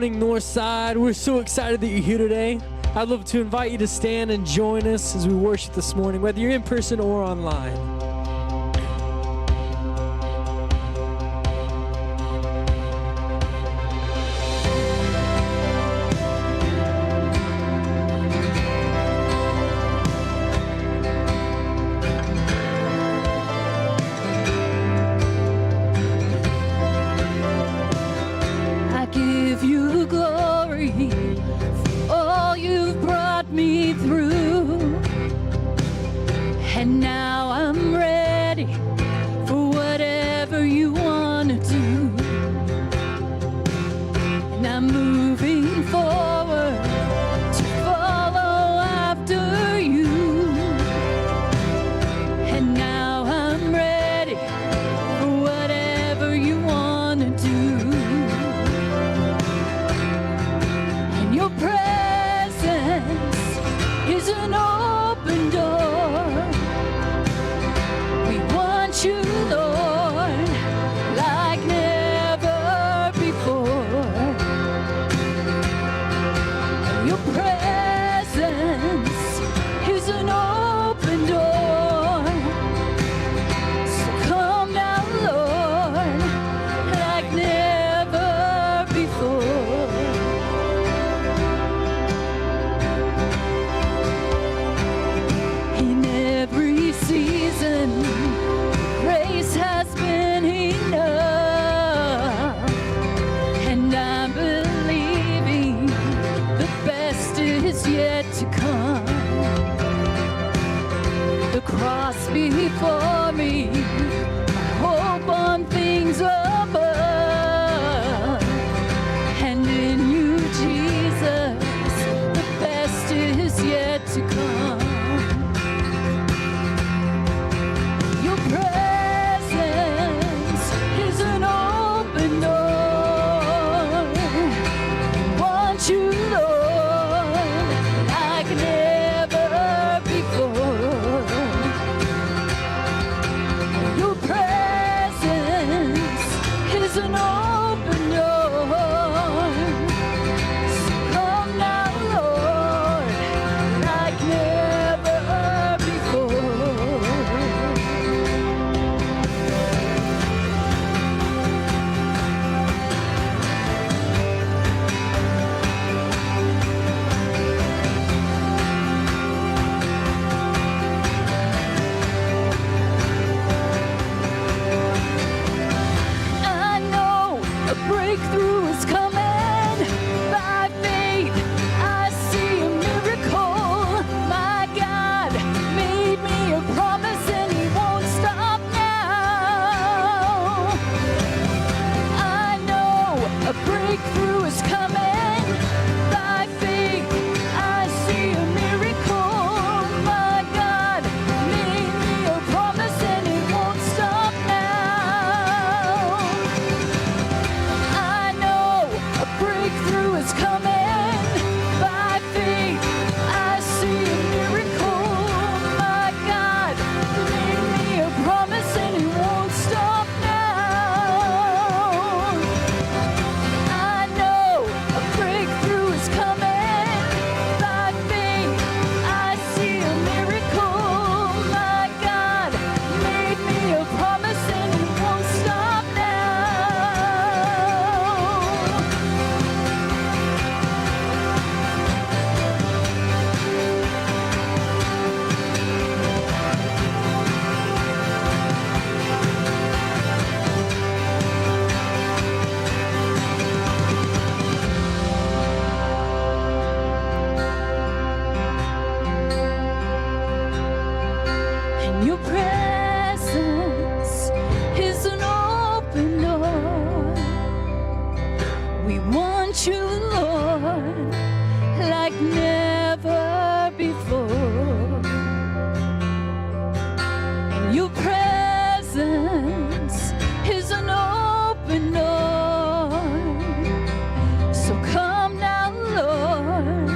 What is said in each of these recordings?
morning, Northside. We're so excited that you're here today. I'd love to invite you to stand and join us as we worship this morning, whether you're in person or online. And now I'm ready for whatever you want to do. And I'm moving forward to follow after you. And now I'm ready for whatever you want to do. And your presence is an open door. You, Lord, like never before. Your presence is an open door. So come now, Lord, like never before. In every season, grace has been enough, and I'm believing the best is yet to come. The cross before me, hope on things above, and in you, Jesus, the best is yet to come. Your presence is an open door. Want you, Lord, like never before. Your presence is an open door. So come now, Lord, like never before. Breakthrough is coming by faith. I see a miracle. My God made me a promise and he won't stop now. I know a breakthrough is coming by faith. I see a miracle. My God made me a promise and he won't stop now. Breakthrough is coming by faith. I see a miracle. My God made me a promise and he won't stop now. I know a breakthrough is coming by faith. I see a miracle. My God made me a promise and he won't stop now. And your presence is an open door. We want you, Lord, like never before. And your presence is an open door. So come now, Lord,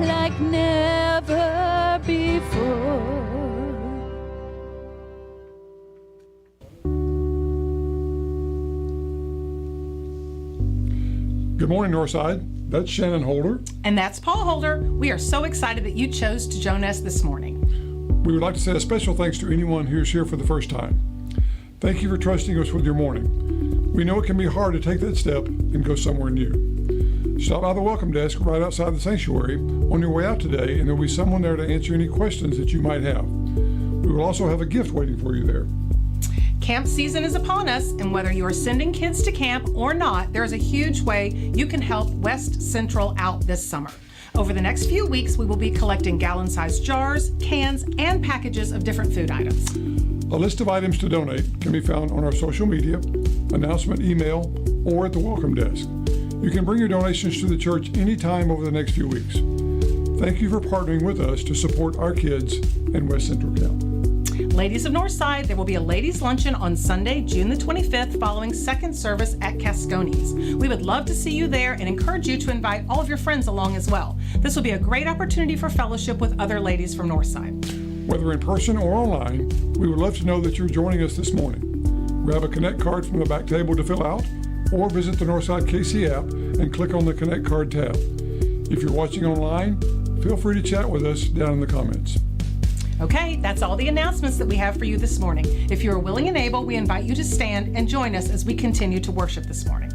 like never before. Good morning, Northside. That's Shannon Holder. And that's Paul Holder. We are so excited that you chose to join us this morning. We would like to say a special thanks to anyone who is here for the first time. Thank you for trusting us with your morning. We know it can be hard to take that step and go somewhere new. Stop by the welcome desk right outside the sanctuary on your way out today, and there will be someone there to answer any questions that you might have. We will also have a gift waiting for you there. Camp season is upon us, and whether you are sending kids to camp or not, there is a huge way you can help West Central out this summer. Over the next few weeks, we will be collecting gallon-sized jars, cans, and packages of different food items. A list of items to donate can be found on our social media, announcement email, or at the welcome desk. You can bring your donations to the church anytime over the next few weeks. Thank you for partnering with us to support our kids in West Central Camp. Ladies of Northside, there will be a ladies' luncheon on Sunday, June the 25th, following second service at Cascones. We would love to see you there and encourage you to invite all of your friends along as well. This will be a great opportunity for fellowship with other ladies from Northside. Whether in person or online, we would love to know that you're joining us this morning. Grab a Connect card from the back table to fill out, or visit the Northside KC app and click on the Connect card tab. If you're watching online, feel free to chat with us down in the comments. Okay, that's all the announcements that we have for you this morning. If you are willing and able, we invite you to stand and join us as we continue to worship this morning.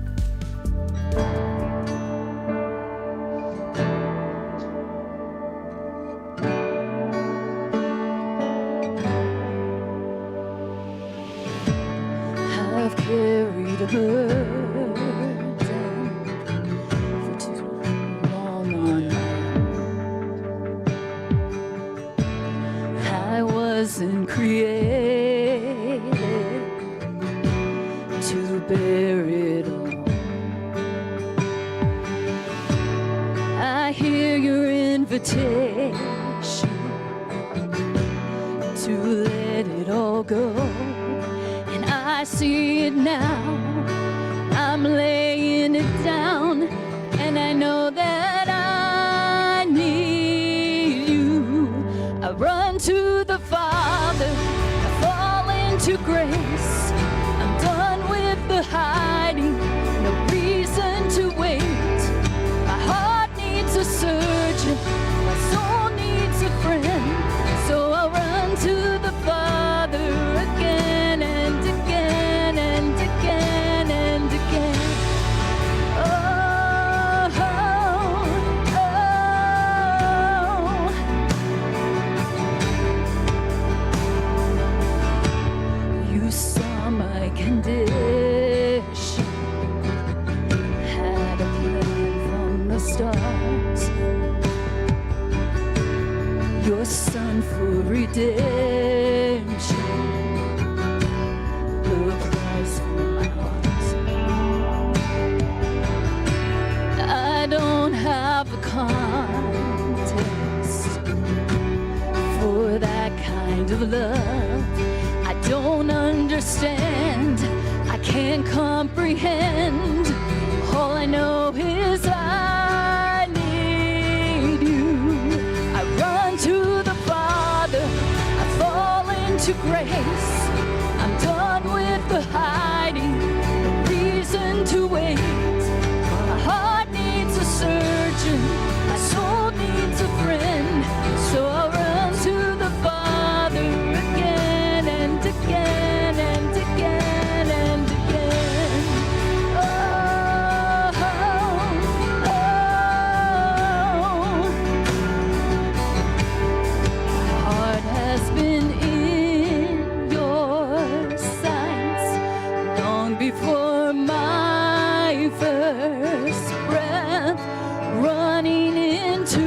I've carried a burden for too long on I wasn't created to bear it all. I hear your invitation to let it all go. I see it now, I'm laying it down, and I know that I need you. I run to the Father, I fall into grace. I'm done with the hiding, no reason to wait. My heart needs a surgeon, my soul needs a friend, so I'll run to the Father again and again and again and again. Oh, oh, oh. You saw my condition, had a plan from the start. Your son for redemption, the price for my heart. I don't have a contest for that kind of love. I don't understand, I can't comprehend. All I know is I need you. I run to the Father, I fall into grace. I'm done with the hiding, no reason to wait. My heart needs a surgeon, my soul needs a friend, so I'll run to the Father again and again and again and again. Oh, oh, oh. My heart has been in your sights long before my first breath, running into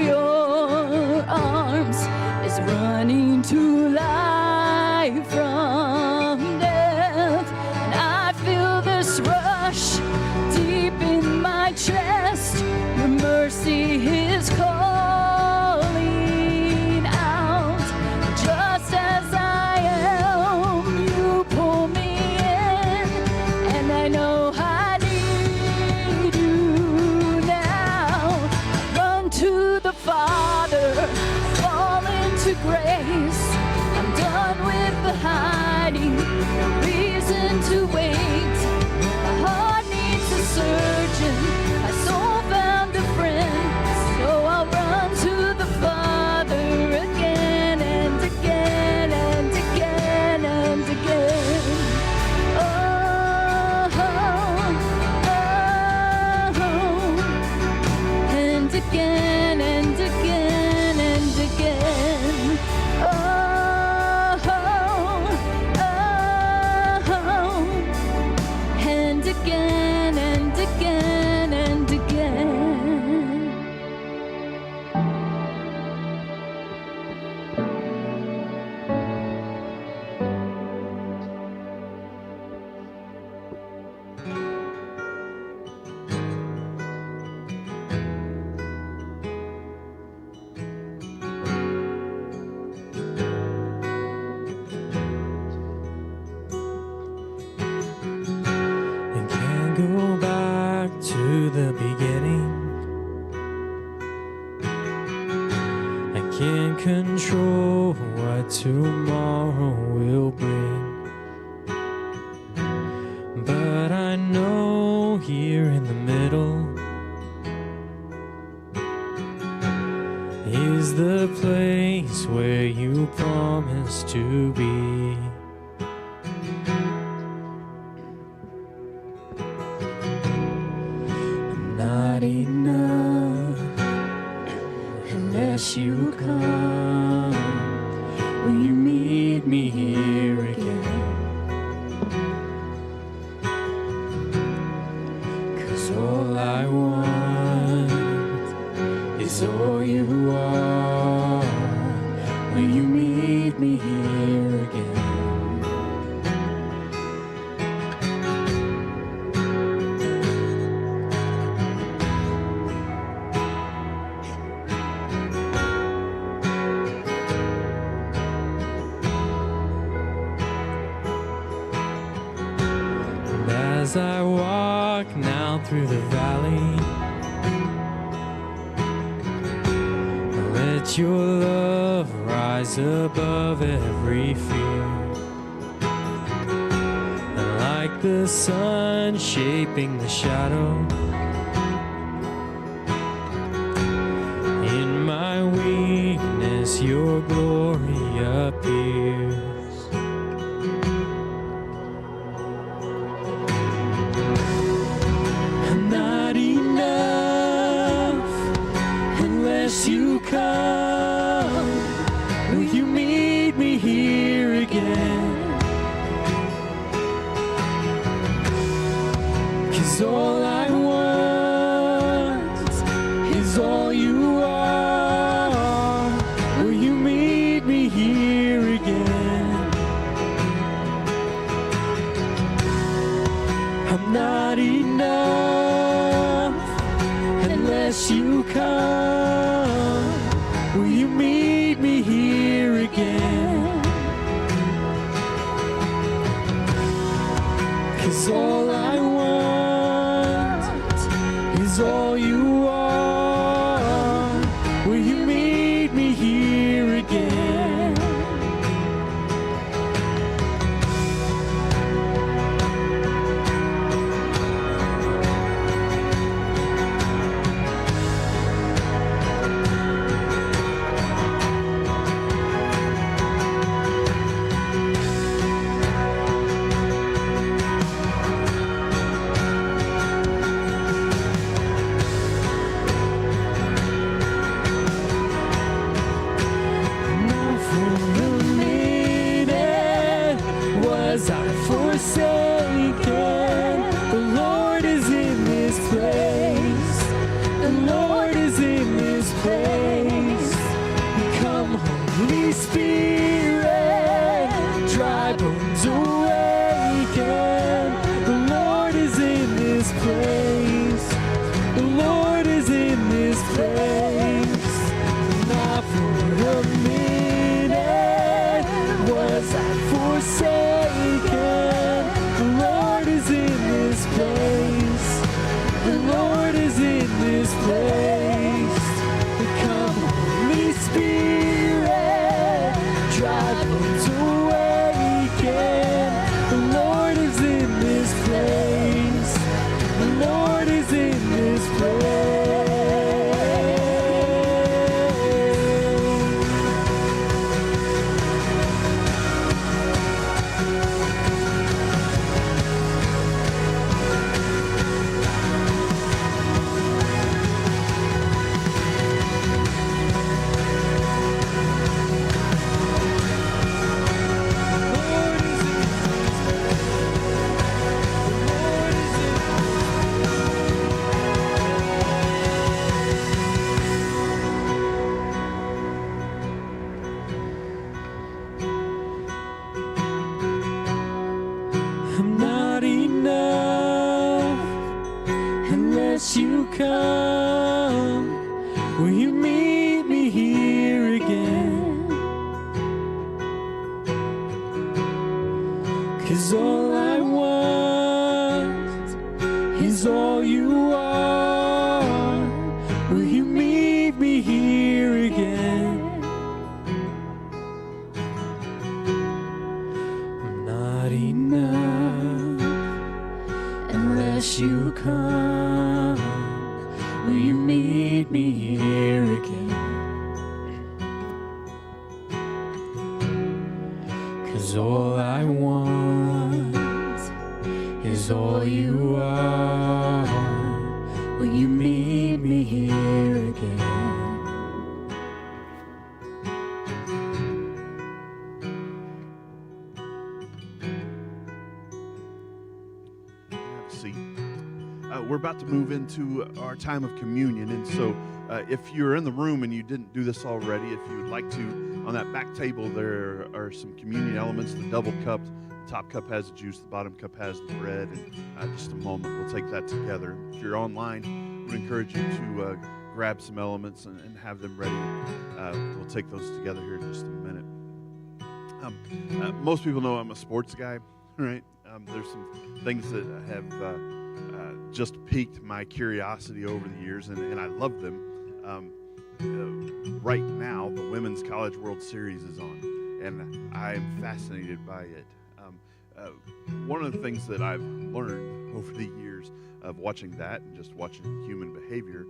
your arms is running to life from death. And I feel this rush deep in my chest. Your mercy is calling out. Just as I am, you pull me in, and I know I need you now. Run to the Father, fall into grace. I'm done with the hiding, no reason to wait. My heart needs a surgeon, religion. My soul found a friend, so I'll run to the Father again and again and again and again. Oh, oh, and again and again and again. Oh, and again and again and again. And can't go back to the beginning. I can't control what tomorrow will bring. But I know here in the middle is the place where you promised to be. Not enough unless you come. Will you meet me here again? 'Cause all I want is all you are. Will you meet me here again? As I walk now through the valley, let your love rise above every fear. And like the sun shaping the shadow, in my weakness your glory appears. Not enough unless you come. Will you meet me here again? 'Cause all I want is all you are. Will you meet me here again? I'm not enough unless you come. Will you meet me here again? 'Cause all I want is all you are. Will you meet me here again? Not for a minute was I forsaken. The Lord is in this place. The Lord is in this place. Come, Holy Spirit, dry bones awaken. The Lord is in this place. The Lord is in this place. Not for a minute was I forsaken. The Lord is in this place. The Lord is in this place. Come, Holy Spirit, you are, will you meet me here again? Not enough unless you come, will you meet me here again? 'Cause all I want is all you are, will you meet me here again? Have a seat. We're about to move into our time of communion, and so if you're in the room and you didn't do this already, if you would like to, on that back table there are some communion elements. The double cup, the top cup has the juice, the bottom cup has the bread, and just a moment we'll take that together. If you're online, I would encourage you to grab some elements and have them ready. We'll take those together here in just a minute. Most people know I'm a sports guy, right? There's some things that have just piqued my curiosity over the years, and I love them. Right now, the Women's College World Series is on, and I'm fascinated by it. One of the things that I've learned over the years of watching that and just watching human behavior,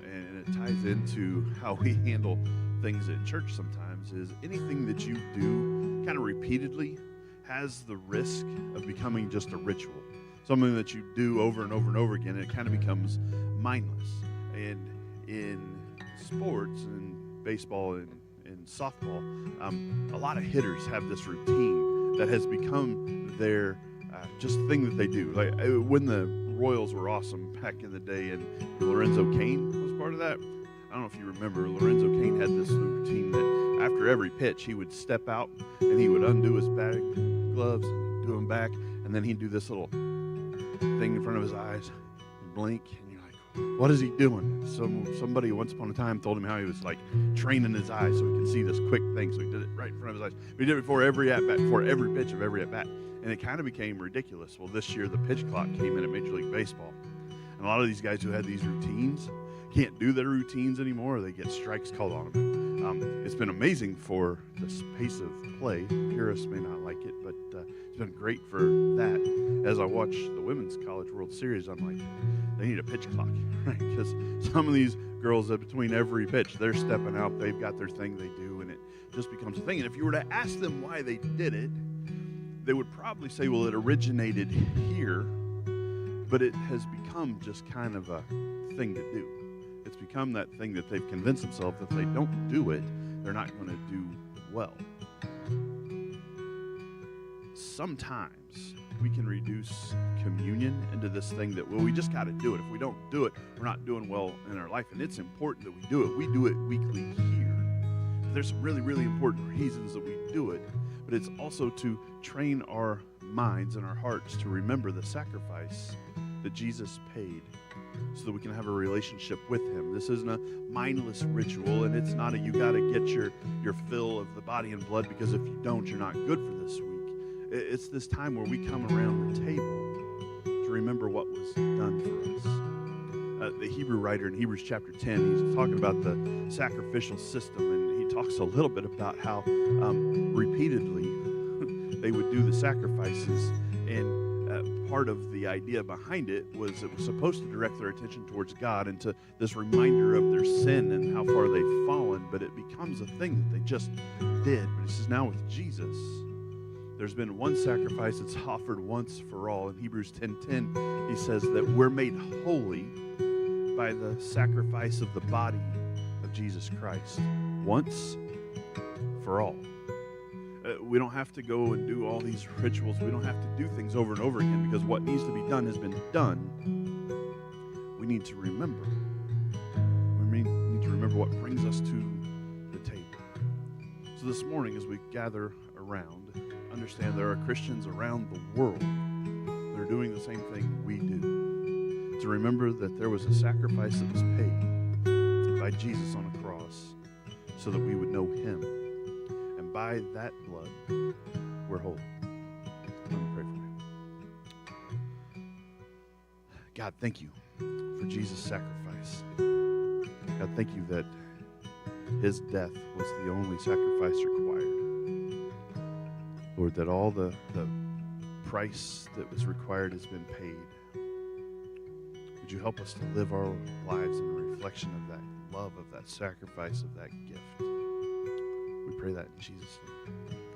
and it ties into how we handle things at church sometimes, is anything that you do kind of repeatedly has the risk of becoming just a ritual. Something that you do over and over and over again, and it kind of becomes mindless. And in sports and baseball and softball, a lot of hitters have this routine that has become their just thing that they do. Like when the Royals were awesome back in the day, and Lorenzo Cain was part of that. I don't know if you remember, Lorenzo Cain had this routine that after every pitch he would step out and he would undo his batting gloves and do them back, and then he'd do this little thing in front of his eyes and blink, and you're like, what is he doing? Somebody once upon a time told him how he was like training his eyes so he could see this quick thing, so he did it right in front of his eyes. But he did it before every at-bat, before every pitch of every at-bat, and it kind of became ridiculous. Well, this year the pitch clock came in at Major League Baseball, and a lot of these guys who had these routines can't do their routines anymore, or they get strikes called on them. It's been amazing for the pace of play. Purists may not like it, but it's been great for that. As I watch the Women's College World Series, I'm like, they need a pitch clock, right? Because some of these girls, between every pitch, they're stepping out, they've got their thing they do, and it just becomes a thing. And if you were to ask them why they did it, they would probably say, well, it originated here, but it has become just kind of a thing to do. It's become that thing that they've convinced themselves that if they don't do it, they're not going to do well. Sometimes we can reduce communion into this thing that, well, we just got to do it. If we don't do it, we're not doing well in our life. And it's important that we do it. We do it weekly here. There's some really, really important reasons that we do it, but it's also to train our minds and our hearts to remember the sacrifice that Jesus paid so that we can have a relationship with him. This isn't a mindless ritual, and it's not a you got to get your fill of the body and blood, because if you don't, you're not good for this week. It's this time where we come around the table to remember what was done for us. The Hebrew writer in Hebrews chapter 10, he's talking about the sacrificial system, and he talks a little bit about how repeatedly they would do the sacrifices, and part of the idea behind it was supposed to direct their attention towards God and to this reminder of their sin and how far they've fallen, but it becomes a thing that they just did. But he says now with Jesus, there's been one sacrifice that's offered once for all. In Hebrews 10:10, he says that we're made holy by the sacrifice of the body of Jesus Christ, once for all. We don't have to go and do all these rituals. We don't have to do things over and over again, because what needs to be done has been done. We need to remember. We need to remember what brings us to the table. So this morning, as we gather around, understand there are Christians around the world that are doing the same thing we do. To remember that there was a sacrifice that was paid by Jesus on a cross so that we would know him. By that blood, we're holy. Let me pray for you. God, thank you for Jesus' sacrifice. God, thank you that his death was the only sacrifice required. Lord, that all the price that was required has been paid. Would you help us to live our lives in a reflection of that love, of that sacrifice, of that gift? We pray that in Jesus' name.